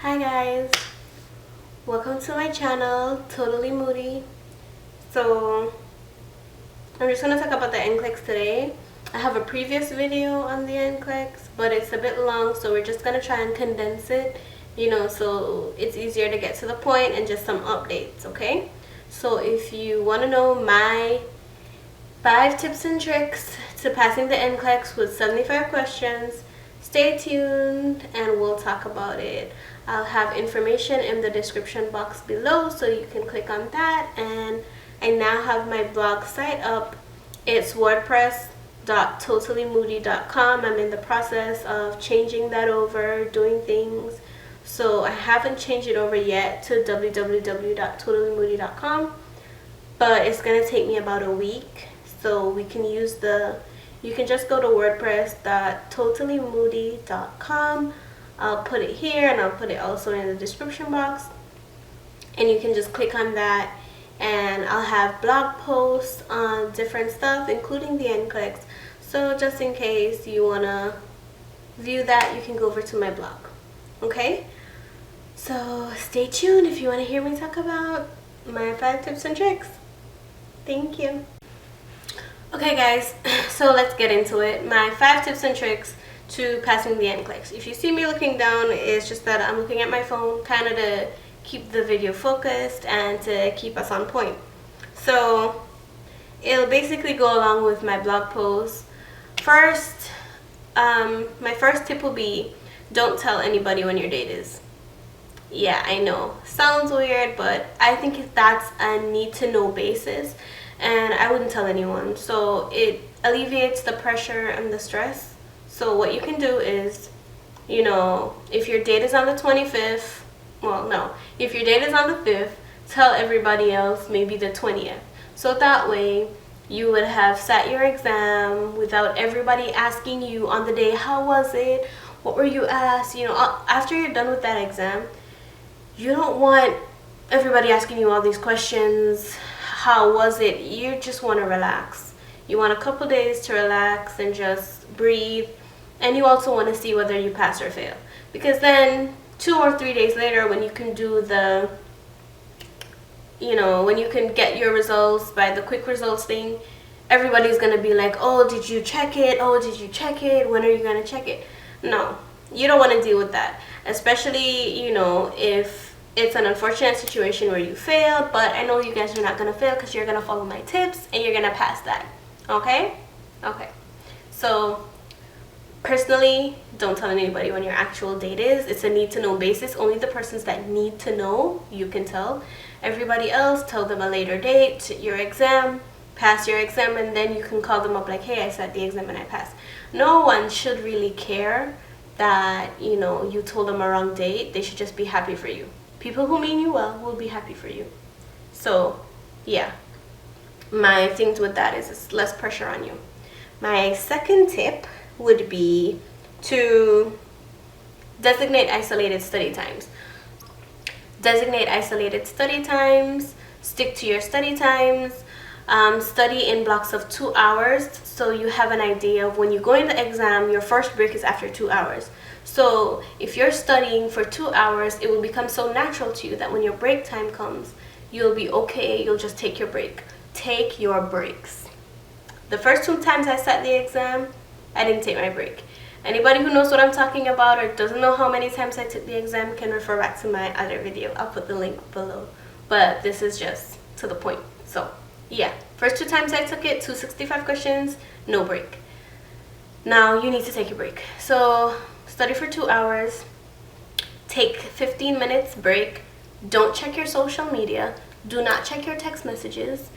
Hi guys, welcome to my channel, Totally Moody. So I'm just going to talk about the NCLEX today. I have a previous video on the NCLEX, but it's a bit long, so we're just going to try and condense it, so it's easier to get to the point and just some updates, okay? So if you want to know my 5 tips and tricks to passing the NCLEX with 75 questions, stay tuned and we'll talk about it. I'll have information in the description box below so you can click on that. And I now have my blog site up. It's wordpress.totallymoody.com. I'm in the process of changing that over, doing things. So I haven't changed it over yet to www.totallymoody.com, but it's going to take me about a week. So we can use you can just go to wordpress.totallymoody.com. I'll put it here and I'll put it also in the description box. And you can just click on that and I'll have blog posts on different stuff, including the NCLEX. So just in case you want to view that, you can go over to my blog. Okay? So stay tuned if you want to hear me talk about my 5 tips and tricks. Thank you. Okay guys, so let's get into it. My 5 tips and tricks to passing the NCLEX. If you see me looking down, it's just that I'm looking at my phone kind of to keep the video focused and to keep us on point. So it'll basically go along with my blog post. First, my first tip will be don't tell anybody when your date is. Yeah, I know, sounds weird, but I think that's a need to know basis and I wouldn't tell anyone. So it alleviates the pressure and the stress. So what you can do is, if your date is on the 25th, if your date is on the 5th, tell everybody else maybe the 20th. So that way you would have sat your exam without everybody asking you on the day, how was it? What were you asked? After you're done with that exam, you don't want everybody asking you all these questions. How was it? You just want to relax. You want a couple days to relax and just breathe. And you also want to see whether you pass or fail. Because then 2 or 3 days later, when you can do when you can get your results by the quick results thing, everybody's going to be like, oh, did you check it? Oh, did you check it? When are you going to check it? No, you don't want to deal with that. Especially, if it's an unfortunate situation where you failed, but I know you guys are not going to fail because you're going to follow my tips and you're going to pass that. Okay? Okay. So personally, don't tell anybody when your actual date is. It's a need to know basis. Only the persons that need to know, you can tell. Everybody else, tell them a later date, your exam, pass your exam, and then you can call them up like, hey, I sat the exam and I passed. No one should really care that, you told them a wrong date. They should just be happy for you. People who mean you well will be happy for you. So, yeah. My things with that is it's less pressure on you. My second tip would be to designate isolated study times. Designate isolated study times. Stick to your study times. Study in blocks of 2 hours so you have an idea of when you go in the exam, your first break is after 2 hours. So if you're studying for 2 hours, it will become so natural to you that when your break time comes, you'll be okay, you'll just take your break. Take your breaks. The first 2 times I sat the exam, I didn't take my break. Anybody who knows what I'm talking about or doesn't know how many times I took the exam can refer back to my other video. I'll put the link below. But this is just to the point. So, yeah. First 2 times I took it, 265 questions, no break. Now, you need to take a break. So, study for 2 hours. Take 15 minutes break. Don't check your social media. Do not check your text messages.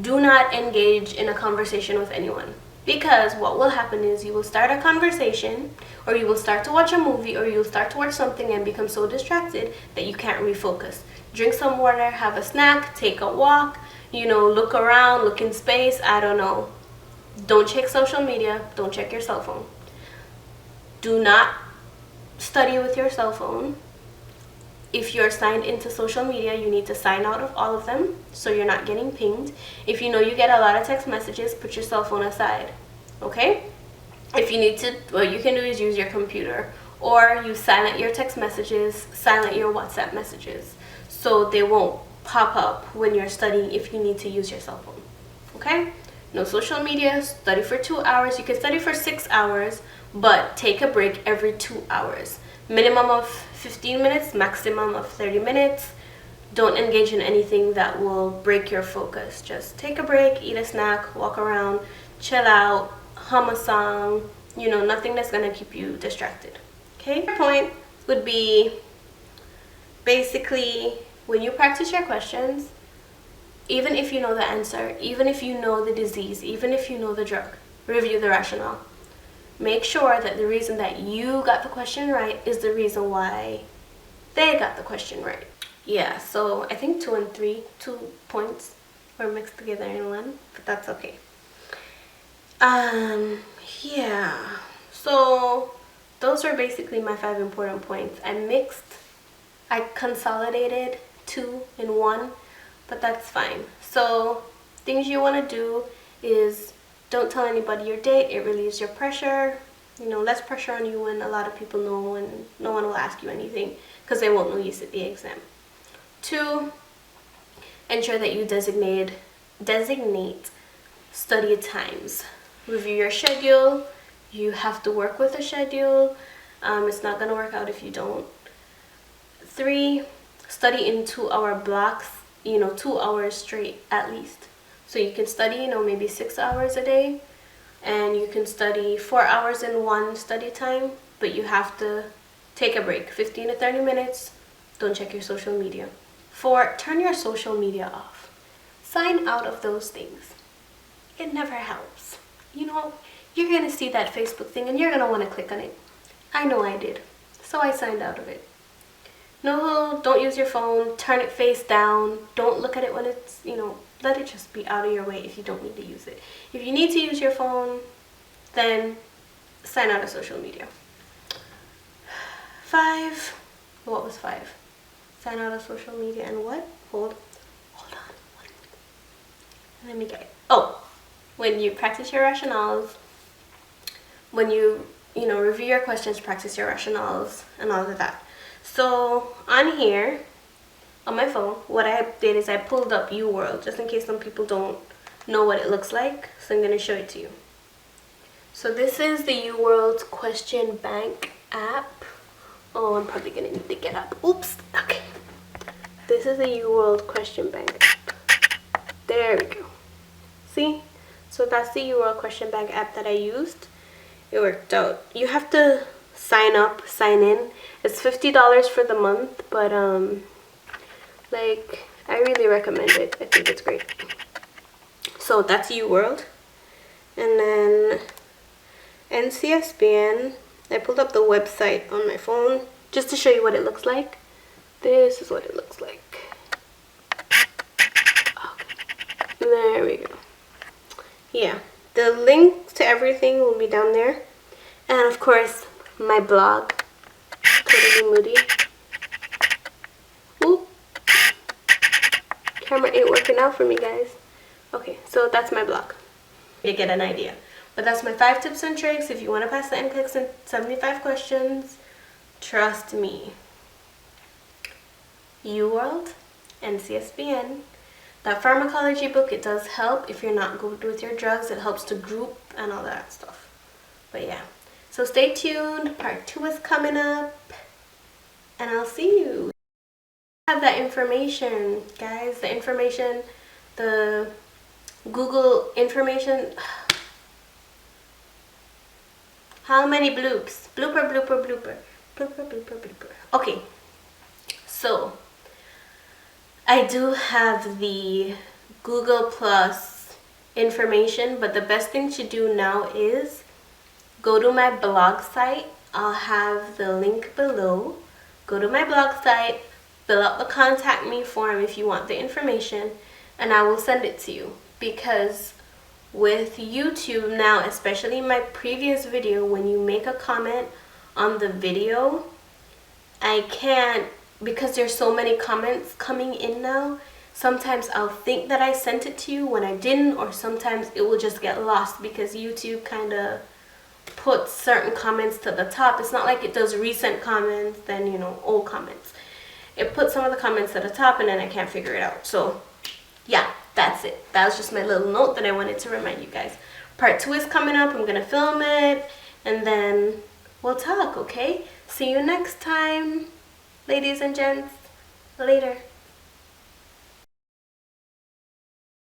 Do not engage in a conversation with anyone. Because what will happen is you will start a conversation, or you will start to watch a movie, or you'll start to watch something and become so distracted that you can't refocus. Drink some water, have a snack, take a walk, look around, look in space, I don't know. Don't check social media, don't check your cell phone. Do not study with your cell phone. If you're signed into social media, you need to sign out of all of them so you're not getting pinged. If you know you get a lot of text messages, put your cell phone aside, okay? If you need to, what you can do is use your computer or you silent your text messages, silent your WhatsApp messages, so they won't pop up when you're studying if you need to use your cell phone. Okay? No social media. Study for 2 hours. You can study for 6 hours, but take a break every 2 hours. Minimum of 15 minutes, maximum of 30 minutes. Don't engage in anything that will break your focus. Just take a break, eat a snack, walk around, chill out, hum a song, you know, nothing that's gonna keep you distracted. Okay? Point would be basically when you practice your questions, even if you know the answer, even if you know the disease, even if you know the drug, review the rationale. Make sure that the reason that you got the question right is the reason why they got the question right. Yeah, so I think 2 and 3, 2 points were mixed together in one, but that's okay. Yeah, so those are basically my 5 important points. I consolidated 2 in 1, but that's fine. So things you want to do is don't tell anybody your date. It relieves your pressure. You know, less pressure on you when a lot of people know and no one will ask you anything because they won't know you sit the exam. 2, ensure that you designate study times. Review your schedule. You have to work with a schedule. It's not going to work out if you don't. 3, study in 2-hour blocks, 2 hours straight at least. So you can study, maybe 6 hours a day, and you can study 4 hours in one study time, but you have to take a break, 15 to 30 minutes. Don't check your social media. 4, turn your social media off. Sign out of those things. It never helps. You're going to see that Facebook thing and you're going to want to click on it. I know I did. So I signed out of it. No, don't use your phone. Turn it face down. Don't look at it when it's, let it just be out of your way if you don't need to use it. If you need to use your phone, then sign out of social media. 5. What was 5? Sign out of social media and what? Hold on. Let me get it. Oh, when you practice your rationales, when you review your questions, practice your rationales and all of that. So on here, on my phone, what I did is I pulled up UWORLD just in case some people don't know what it looks like. So I'm going to show it to you. So this is the UWORLD question bank app. Oh, I'm probably going to need to get up. Oops. Okay. This is the UWORLD question bank app. There we go. See? So that's the UWORLD question bank app that I used. It worked out. You have to sign in. It's $50 for the month, but I really recommend it. I think it's great. So that's UWORLD. And then NCSBN, I pulled up the website on my phone just to show you what it looks like. This is what it looks like. Okay. There we go. Yeah, the link to everything will be down there. And of course, my blog, Totally Moody. Oop. Camera ain't working out for me, guys. Okay, so that's my blog. You get an idea. But that's my 5 tips and tricks. If you want to pass the NCLEX in 75 questions, trust me. UWORLD, NCSBN. That pharmacology book, it does help if you're not good with your drugs. It helps to group and all that stuff. But yeah. So stay tuned. Part 2 is coming up. And I'll see you. I have that information, guys. The information, the Google information. How many bloops? Blooper, blooper, blooper. Blooper, blooper, blooper. Okay. So I do have the Google Plus information, but the best thing to do now is go to my blog site. I'll have the link below. Go to my blog site, fill out the contact me form if you want the information, and I will send it to you. Because with YouTube now, especially in my previous video, when you make a comment on the video, I can't, because there's so many comments coming in now, sometimes I'll think that I sent it to you when I didn't, or sometimes it will just get lost because YouTube kind of puts certain comments to the top. It's not like it does recent comments, then, you know, old comments. It puts some of the comments to the top, and then I can't figure it out. So yeah, that's it. That was just my little note that I wanted to remind you guys. Part 2 is coming up. I'm gonna film it, and then we'll talk, okay? See you next time, ladies and gents. Later.